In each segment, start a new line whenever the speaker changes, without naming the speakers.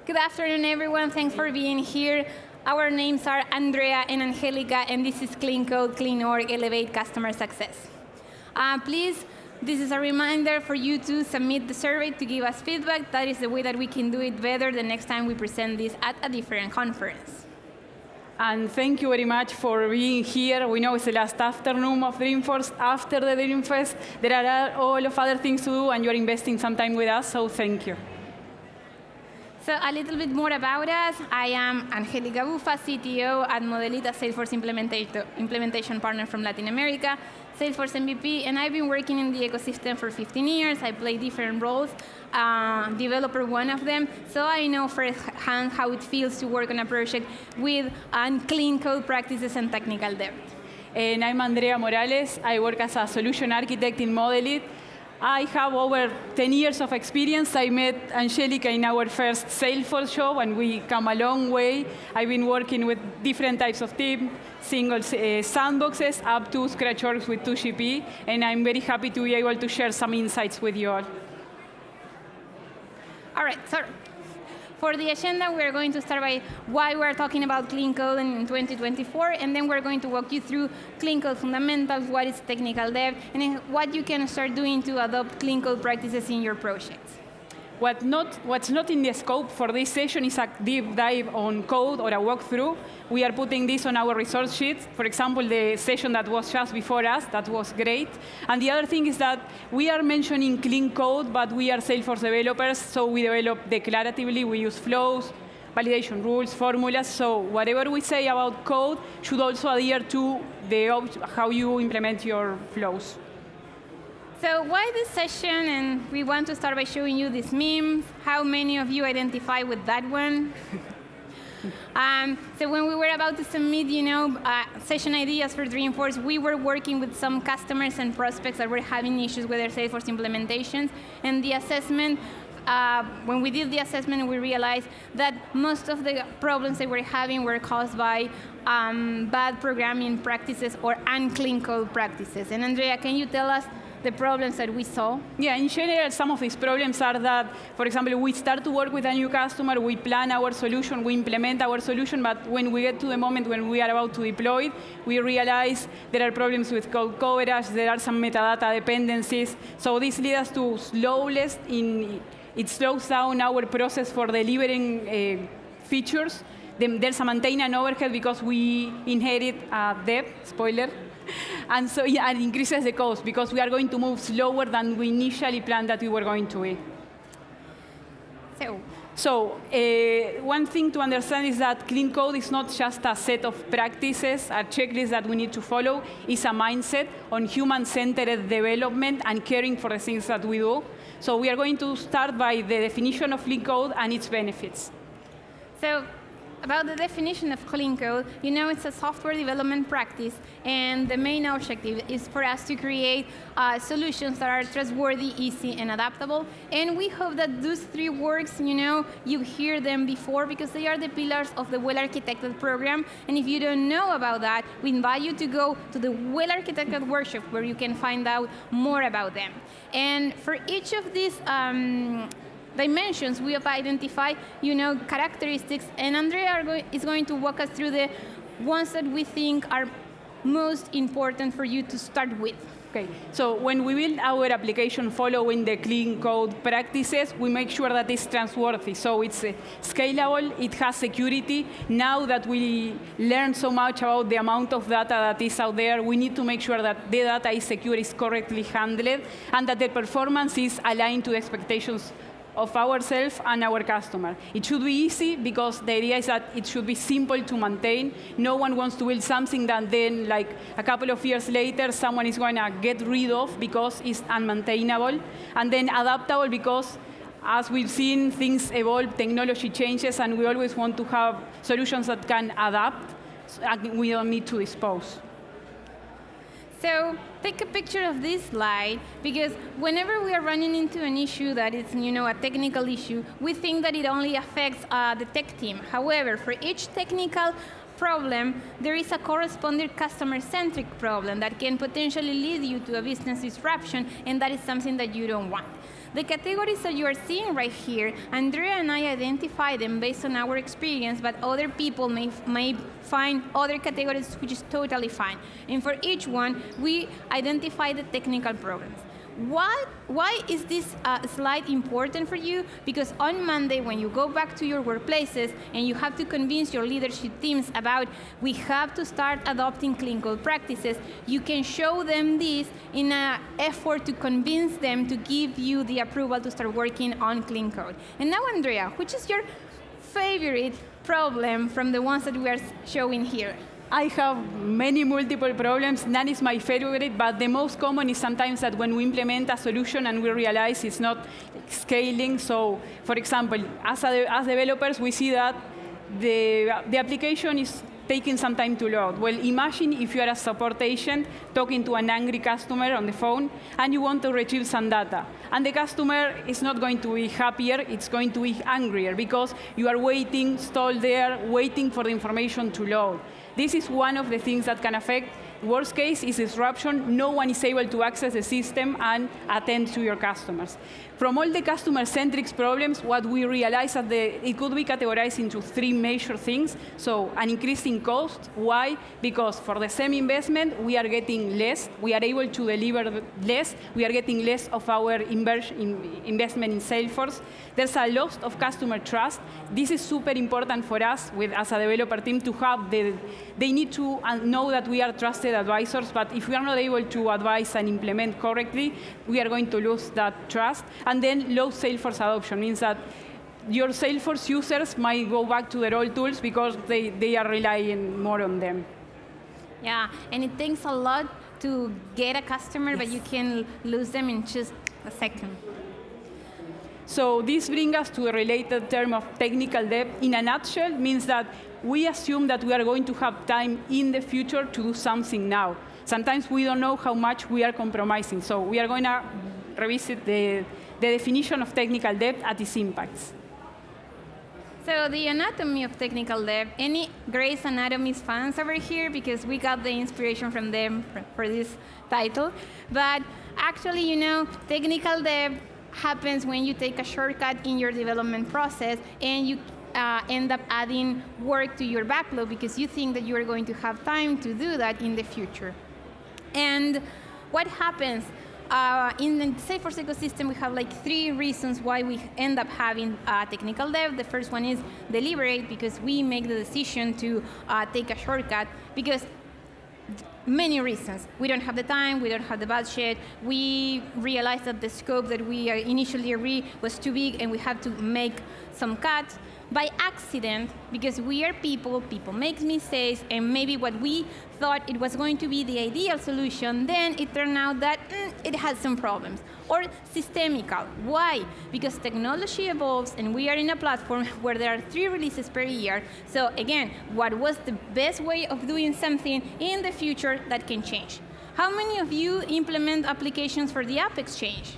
Good afternoon, everyone. Thanks for being here. Our names are Andrea and Angelica, and this is Clean Code, Clean Org, Elevate Customer Success. Please, this is a reminder for you to submit the survey to give us feedback. That is the way that we can do it better the next time we present this at a different conference.
And thank you very much for being here. We know it's the last afternoon of Dreamforce. After the Dreamfest, there are all of other things to do, and you're investing some time with us, so thank you.
So a little bit more about us. I am Angelica Bufa, CTO at Modelita, Salesforce implementation partner from Latin America, Salesforce MVP, and I've been working in the ecosystem for 15 years. I play different roles, developer one of them, so I know firsthand how it feels to work on a project with clean code practices and technical debt.
And I'm Andrea Morales. I work as a solution architect in Modelit. I have over 10 years of experience. I met Angelica in our first Salesforce show, and we come a long way. I've been working with different types of teams, single sandboxes, up to Scratch orgs with 2GP, and I'm very happy to be able to share some insights with you all.
All right, so for the agenda, we're going to start by why we're talking about clean code in 2024, and then we're going to walk you through clean code fundamentals, what is technical debt, and then what you can start doing to adopt clean code practices in your projects.
What's not in the scope for this session is a deep dive on code or a walkthrough. We are putting this on our resource sheets. For example, the session that was just before us, that was great. And the other thing is that we are mentioning clean code, but we are Salesforce developers, so we develop declaratively. We use flows, validation rules, formulas. So whatever we say about code should also adhere to how you implement your flows.
So why this session? And we want to start by showing you these memes. How many of you identify with that one? So when we were about to submit, session ideas for Dreamforce, we were working with some customers and prospects that were having issues with their Salesforce implementations. And the assessment, when we did the assessment, we realized that most of the problems they were having were caused by bad programming practices or unclean code practices. And Andrea, can you tell us the problems that we saw?
Yeah, in general, some of these problems are that, for example, we start to work with a new customer, we plan our solution, we implement our solution, but when we get to the moment when we are about to deploy it, we realize there are problems with code coverage, there are some metadata dependencies. So this leads us to it slows down our process for delivering features. Then there's a maintenance overhead because we inherit a debt, spoiler. And so it increases the cost because we are going to move slower than we initially planned that we were going to be. So one thing to understand is that clean code is not just a set of practices, a checklist that we need to follow. It's a mindset on human-centered development and caring for the things that we do. So we are going to start by the definition of clean code and its benefits.
So about the definition of clean code, it's a software development practice, and the main objective is for us to create solutions that are trustworthy, easy, and adaptable. And we hope that those three words, you hear them before because they are the pillars of the well-architected program. And if you don't know about that, we invite you to go to the well-architected workshop where you can find out more about them. And for each of these dimensions, we have identified, characteristics, and Andrea is going to walk us through the ones that we think are most important for you to start with.
Okay, so when we build our application following the clean code practices, we make sure that it's trustworthy. So it's scalable, it has security. Now that we learn so much about the amount of data that is out there, we need to make sure that the data is secure, is correctly handled, and that the performance is aligned to the expectations of ourselves and our customer. It should be easy because the idea is that it should be simple to maintain. No one wants to build something that then, like a couple of years later, someone is going to get rid of because it's unmaintainable. And then adaptable because, as we've seen, things evolve, technology changes, and we always want to have solutions that can adapt, and we don't need to dispose.
So take a picture of this slide, because whenever we are running into an issue that is, a technical issue, we think that it only affects the tech team. However, for each technical problem, there is a corresponding customer-centric problem that can potentially lead you to a business disruption, and that is something that you don't want. The categories that you are seeing right here, Andrea and I identify them based on our experience, but other people may find other categories, which is totally fine. And for each one, we identify the technical problems. Why is this slide important for you? Because on Monday, when you go back to your workplaces and you have to convince your leadership teams about we have to start adopting clean code practices, you can show them this in an effort to convince them to give you the approval to start working on clean code. And now, Andrea, which is your favorite problem from the ones that we are showing here?
I have many multiple problems. None is my favorite, but the most common is sometimes that when we implement a solution and we realize it's not scaling. So, for example, as developers, we see that the application is taking some time to load. Well, imagine if you are a support agent talking to an angry customer on the phone and you want to retrieve some data. And the customer is not going to be happier, it's going to be angrier because you are waiting, stalled there, waiting for the information to load. This is one of the things that can affect. Worst case is disruption. No one is able to access the system and attend to your customers. From all the customer-centric problems, what we realize is that it could be categorized into three major things. So an increase in cost. Why? Because for the same investment, we are getting less. We are able to deliver less. We are getting less of our investment in Salesforce. There's a loss of customer trust. This is super important for us as a developer team to have they need to know that we are trusted advisors, but if we are not able to advise and implement correctly, we are going to lose that trust. And then low Salesforce adoption means that your Salesforce users might go back to their old tools because they are relying more on them.
Yeah, and it takes a lot to get a customer, yes, but you can lose them in just a second.
So this brings us to the related term of technical debt. In a nutshell, means that we assume that we are going to have time in the future to do something now. Sometimes we don't know how much we are compromising. So we are going to revisit the definition of technical debt at its impacts.
So the anatomy of technical debt, any Grey's Anatomy fans over here? Because we got the inspiration from them for this title. But actually, technical debt happens when you take a shortcut in your development process and you end up adding work to your backlog because you think that you are going to have time to do that in the future. And what happens? In the Salesforce ecosystem, we have like three reasons why we end up having technical debt. The first one is deliberate, because we make the decision to take a shortcut because many reasons. We don't have the time, we don't have the budget, we realized that the scope that we initially agreed was too big and we have to make some cuts. By accident, because we are people make mistakes, and maybe what we thought it was going to be the ideal solution, then it turned out that it has some problems. Or systemical. Why? Because technology evolves and we are in a platform where there are 3 releases per year. So again, what was the best way of doing something in the future that can change? How many of you implement applications for the App Exchange?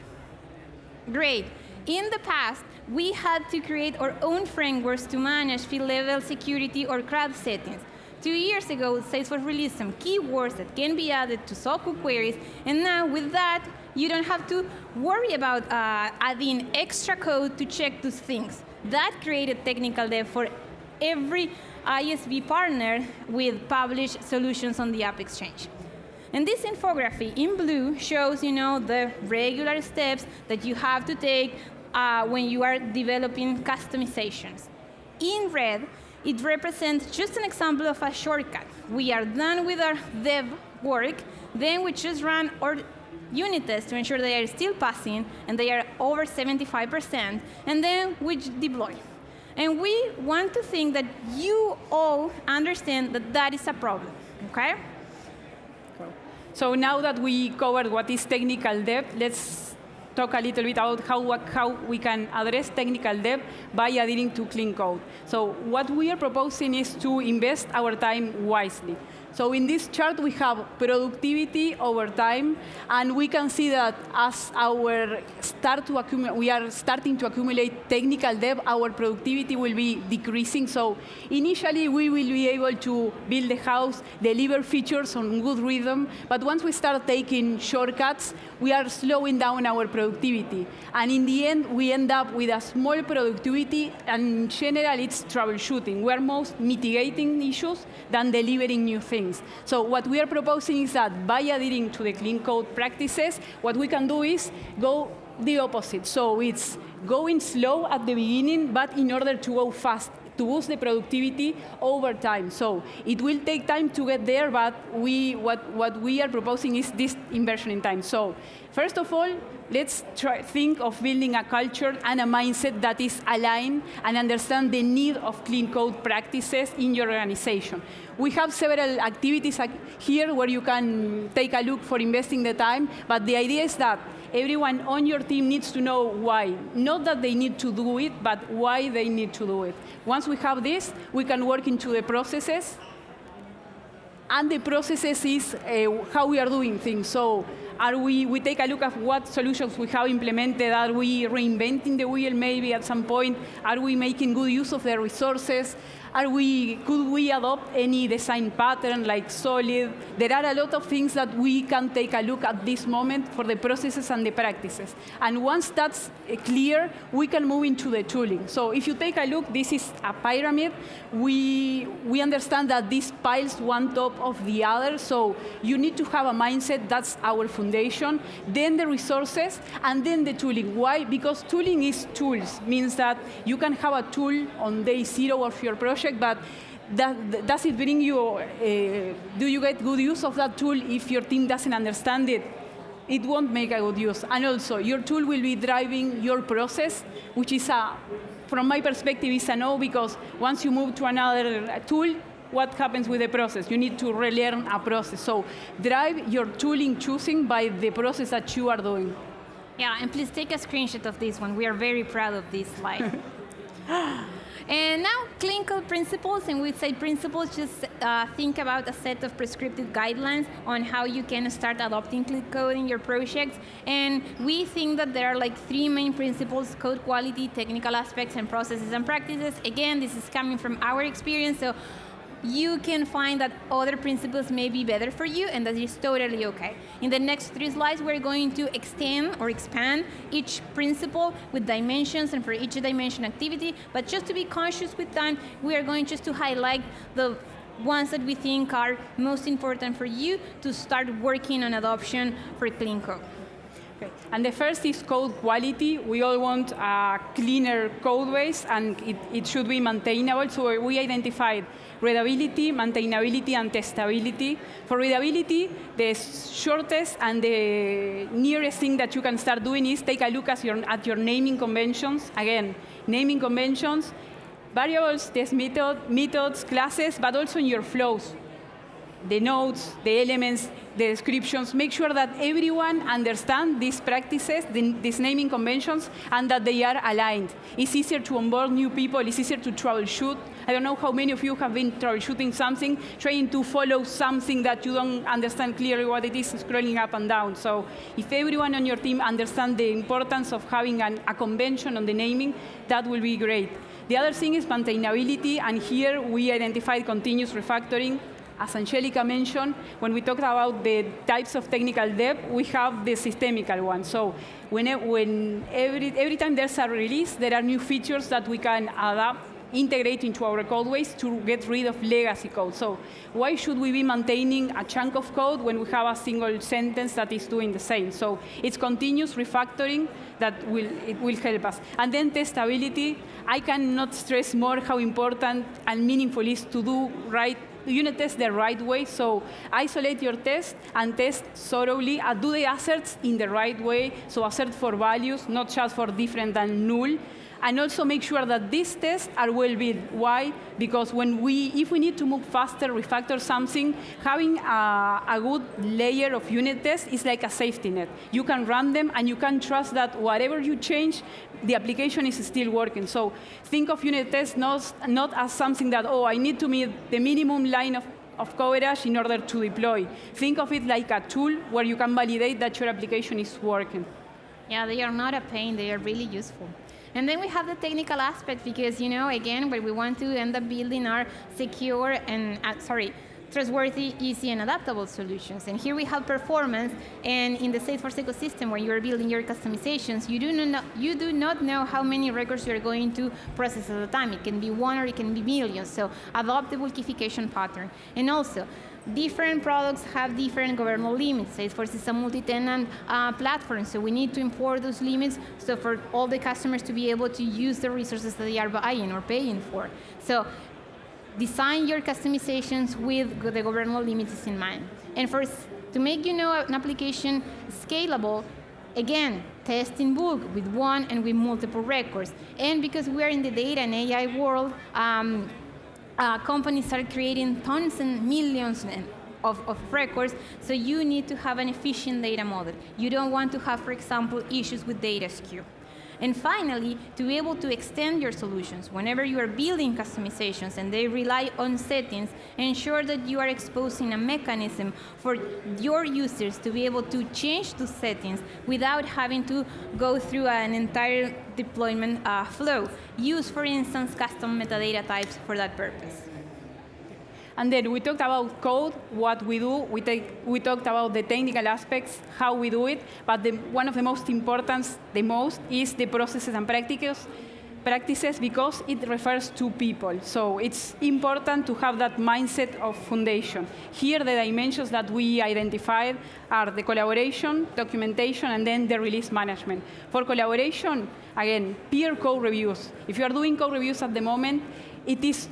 Great. In the past, we had to create our own frameworks to manage field-level security or CRUD settings. 2 years ago, Salesforce released some keywords that can be added to SOCU queries, and now with that, you don't have to worry about adding extra code to check those things. That created technical debt for every ISV partner with published solutions on the App Exchange. And this infography in blue shows, the regular steps that you have to take when you are developing customizations. In red, it represents just an example of a shortcut. We are done with our dev work, then we just run our unit tests to ensure they are still passing and they are over 75%, and then we deploy. And we want to think that you all understand that that is a problem, okay?
So now that we covered what is technical debt, let's talk a little bit about how we can address technical debt by adhering to clean code. So what we are proposing is to invest our time wisely. So in this chart, we have productivity over time, and we can see that as we are starting to accumulate technical debt, our productivity will be decreasing. So initially, we will be able to build the house, deliver features on good rhythm, but once we start taking shortcuts, we are slowing down our productivity. And in the end, we end up with a small productivity, and in general, it's troubleshooting. We're most mitigating issues than delivering new things. So what we are proposing is that by adhering to the clean code practices, what we can do is go the opposite. So it's going slow at the beginning, but in order to go fast, to boost the productivity over time. So it will take time to get there, but what we are proposing is this inversion in time. So first of all, let's think of building a culture and a mindset that is aligned and understand the need of clean code practices in your organization. We have several activities here where you can take a look for investing the time, but the idea is that everyone on your team needs to know why. Not that they need to do it, but why they need to do it. Once we have this, we can work into the processes. And the processes is how we are doing things. So we take a look at what solutions we have implemented. Are we reinventing the wheel maybe at some point? Are we making good use of the resources? Could we adopt any design pattern like solid? There are a lot of things that we can take a look at this moment for the processes and the practices. And once that's clear, we can move into the tooling. So if you take a look, this is a pyramid. We understand that these piles one top of the other, so you need to have a mindset. That's our foundation. Then the resources, and then the tooling. Why? Because tooling is tools. Means that you can have a tool on day 0 of your project, but does it bring you, do you get good use of that tool if your team doesn't understand it? It won't make a good use. And also, your tool will be driving your process, which is from my perspective, is a no, because once you move to another tool, what happens with the process? You need to relearn a process. So drive your tooling choosing by the process that you are doing.
Yeah, and please take a screenshot of this one. We are very proud of this slide. And now, clean code principles, and we say principles, just think about a set of prescriptive guidelines on how you can start adopting clean code in your projects. And we think that there are like 3 main principles: code quality, technical aspects, and processes and practices. Again, this is coming from our experience, so you can find that other principles may be better for you, and that is totally okay. In the next 3 slides, we're going to extend or expand each principle with dimensions and for each dimension activity, but just to be conscious with time, we are going just to highlight the ones that we think are most important for you to start working on adoption for clean code.
Okay. And the first is code quality. We all want a cleaner code base, and it should be maintainable. So we identified readability, maintainability, and testability. For readability, the shortest and the nearest thing that you can start doing is take a look at your naming conventions. Again, naming conventions, variables, test methods, classes, but also in your flows. The nodes, the elements, the descriptions, make sure that everyone understands these practices, these naming conventions, and that they are aligned. It's easier to onboard new people, it's easier to troubleshoot. I don't know how many of you have been troubleshooting something, trying to follow something that you don't understand clearly what it is, scrolling up and down. So if everyone on your team understands the importance of having a convention on the naming, that will be great. The other thing is maintainability, and here we identified continuous refactoring. As Angelica mentioned, when we talked about the types of technical debt, we have the systemical one. So every time there's a release, there are new features that we can adapt, integrate into our code base to get rid of legacy code. So why should we be maintaining a chunk of code when we have a single sentence that is doing the same? So it's continuous refactoring that will help us. And then testability. I cannot stress more how important and meaningful it is to do unit test the right way. So isolate your test and test thoroughly. Do the asserts in the right way. So assert for values, not just for different than null. And also make sure that these tests are well built. Why? Because if we need to move faster, refactor something, having a good layer of unit tests is like a safety net. You can run them, and you can trust that whatever you change, the application is still working. So think of unit tests not as something that, I need to meet the minimum line of of coverage in order to deploy. Think of it like a tool where you can validate that your application is working.
Yeah, they are not a pain, they are really useful. And then we have the technical aspect because, again, where we want to end up building our secure and, trustworthy, easy, and adaptable solutions. And here we have performance, and in the Salesforce ecosystem where you're building your customizations, you do not know how many records you're going to process at a time. It can be one or it can be millions, so adopt the bulkification pattern. And also, different products have different governable limits. Salesforce is a multi-tenant platform, so we need to enforce those limits so for all the customers to be able to use the resources that they are buying or paying for. So design your customizations with the governable limits in mind. And to make an application scalable, again, test in bulk with one and with multiple records. And because we are in the data and AI world, companies are creating tons and millions of records, so you need to have an efficient data model. You don't want to have, for example, issues with data skew. And finally, to be able to extend your solutions, whenever you are building customizations and they rely on settings, ensure that you are exposing a mechanism for your users to be able to change those settings without having to go through an entire deployment flow. Use, for instance, custom metadata types for that purpose.
And then we talked about code, what we do. We talked about the technical aspects, how we do it. But one of the most important, is the processes and practices because it refers to people. So it's important to have that mindset of foundation. Here, the dimensions that we identified are the collaboration, documentation, and then the release management. For collaboration, again, peer code reviews. If you are doing code reviews at the moment, it is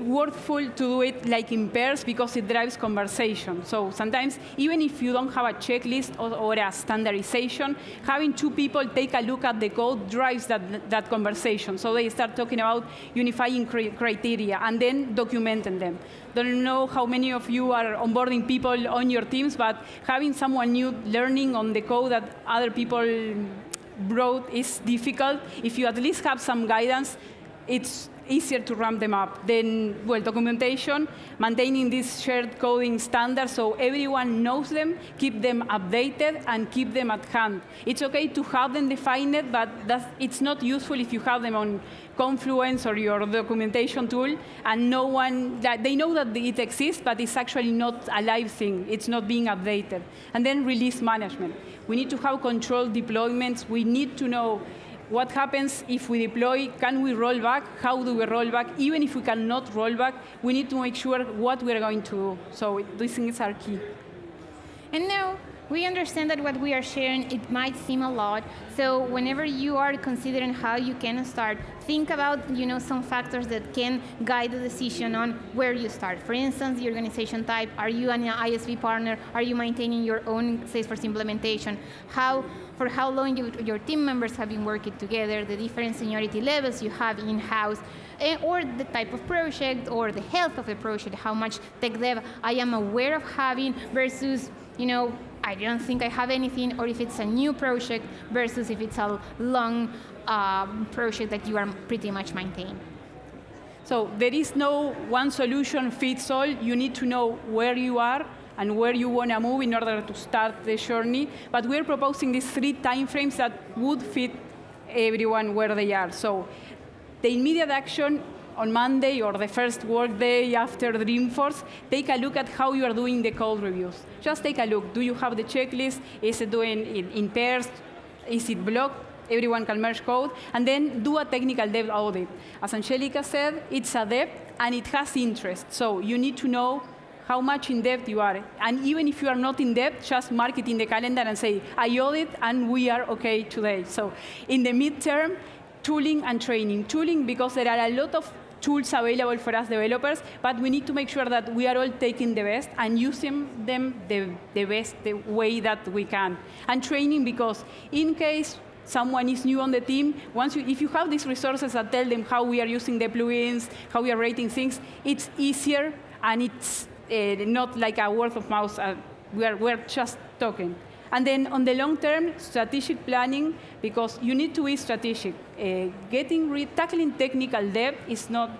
worthful to do it like in pairs because it drives conversation. So sometimes, even if you don't have a checklist or a standardization, having two people take a look at the code drives that conversation. So they start talking about unifying criteria and then documenting them. Don't know how many of you are onboarding people on your teams, but having someone new learning on the code that other people wrote is difficult. If you at least have some guidance, it's easier to ramp them up. Then, documentation, maintaining these shared coding standards so everyone knows them, keep them updated, and keep them at hand. It's okay to have them defined, but it's not useful if you have them on Confluence or your documentation tool, and they know that it exists, but it's actually not a live thing. It's not being updated. And then release management. We need to have controlled deployments. We need to know what happens if we deploy? Can we roll back? How do we roll back? Even if we cannot roll back, we need to make sure what we're going to do. So these things are key.
And now, we understand that what we are sharing, it might seem a lot. So whenever you are considering how you can start, think about some factors that can guide the decision on where you start. For instance, the organization type. Are you an ISV partner? Are you maintaining your own Salesforce implementation? For how long your team members have been working together, the different seniority levels you have in-house, or the type of project, or the health of the project, how much tech dev I am aware of having versus, I don't think I have anything, or if it's a new project versus if it's a long project that you are pretty much maintaining.
So there is no one solution fits all. You need to know where you are and where you want to move in order to start the journey. But we're proposing these 3 timeframes that would fit everyone where they are. So the immediate action on Monday or the first work day after Dreamforce, take a look at how you are doing the code reviews. Just take a look. Do you have the checklist? Is it doing in pairs? Is it blocked? Everyone can merge code. And then do a technical depth audit. As Angelica said, it's a depth and it has interest. So you need to know how much in depth you are. And even if you are not in depth, just mark it in the calendar and say, I audit and we are okay today. So in the midterm, tooling and training. Tooling because there are a lot of tools available for us developers, but we need to make sure that we are all taking the best and using them the best the way that we can. And training because in case someone is new on the team, if you have these resources that tell them how we are using the plugins, how we are rating things, it's easier and it's not like a word of mouth. We're just talking. And then on the long term, strategic planning, because you need to be strategic. Tackling technical debt is not,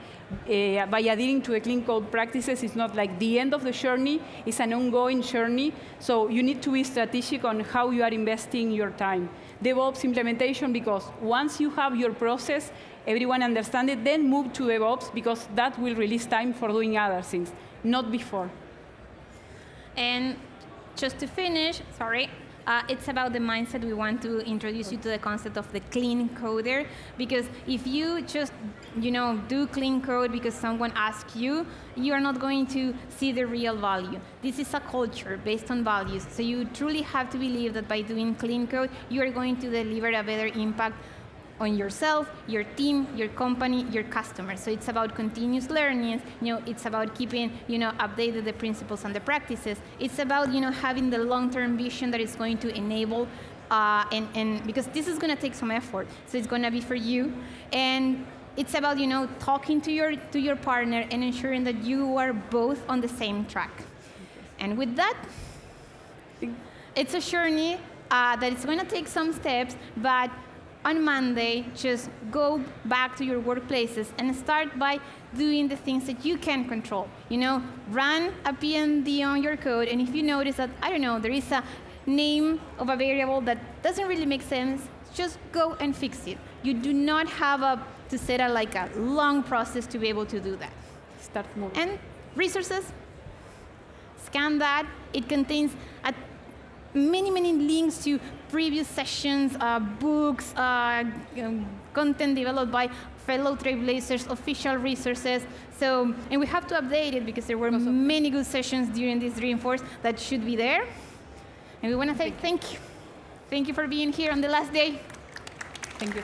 by adhering to the clean code practices, it's not like the end of the journey, it's an ongoing journey. So you need to be strategic on how you are investing your time. DevOps implementation, because once you have your process, everyone understands it, then move to DevOps, because that will release time for doing other things, not before.
And just to finish, sorry, it's about the mindset. We want to introduce you to the concept of the clean coder, because if you just do clean code because someone asks you, you are not going to see the real value. This is a culture based on values, so you truly have to believe that by doing clean code, you are going to deliver a better impact on yourself, your team, your company, your customers. So it's about continuous learning. It's about keeping updated the principles and the practices. It's about having the long-term vision that is going to enable, and because this is going to take some effort, so it's going to be for you. And it's about talking to your partner and ensuring that you are both on the same track. And with that, it's a journey that it's going to take some steps, but on Monday, just go back to your workplaces and start by doing the things that you can control. Run a PND on your code, and if you notice that, I don't know, there is a name of a variable that doesn't really make sense, just go and fix it. You do not have to set a long process to be able to do that.
Start moving.
And resources, scan that. It contains many links to previous sessions, books, content developed by fellow Trailblazers, official resources. So, and we have to update it because there were many good sessions during this Dreamforce that should be there. And we want to say thank you. Thank you for being here on the last day.
Thank you.